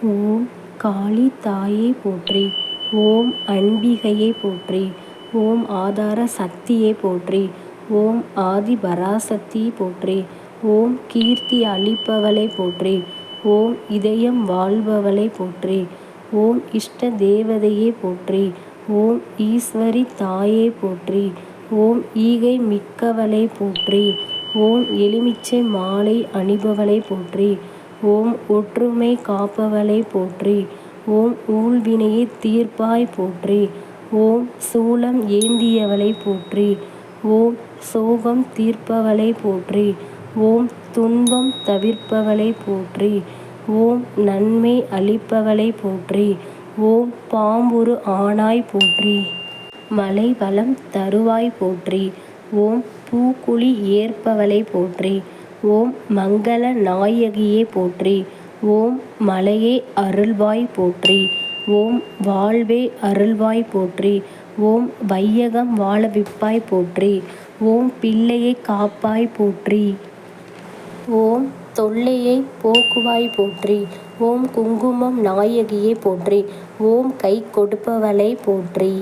ஓம் காளி தாயே போற்றி. ஓம் அம்பிகையே போற்றி. ஓம் ஆதார சக்தியே போற்றி. ஓம் ஆதி பராசக்தி போற்றி. ஓம் கீர்த்தி அளிப்பவளே போற்றி. ஓம் இதயம் வாழ்பவளே போற்றி. ஓம் இஷ்ட தேவதையே போற்றி. ஓம் ஈஸ்வரி தாயே போற்றி. ஓம் ஈகை மிக்கவளே போற்றி. ஓம் எலுமிச்சை மாலை அணிபவளே போற்றி. ஓம் ஒற்றுமை காப்பவளே போற்றி. ஓம் ஊழ்வினையை தீர்ப்பாய் போற்றி. ஓம் சூலம் ஏந்தியவளே போற்றி. ஓம் சோகம் தீர்ப்பவளே போற்றி. ஓம் துன்பம் தவிர்ப்பவளே போற்றி. ஓம் நன்மை அளிப்பவளே போற்றி. ஓம் பாம்புரு ஆனாய் போற்றி. மலை வளம் தருவாய் போற்றி. ஓம் பூக்குழி ஏற்பவளே போற்றி. ஓம் மங்கள நாயகியே போற்றி. ஓம் மலையே அருள்வாய் போற்றி. ஓம் வாழ்வே அருள்வாய் போற்றி. ஓம் வையகம் வாழவிப்பாய் போற்றி. ஓம் பிள்ளையை காப்பாய் போற்றி. ஓம் தொல்லையை போக்குவாய் போற்றி. ஓம் குங்குமம் நாயகியே போற்றி. ஓம் கை கொடுப்பவளே போற்றி.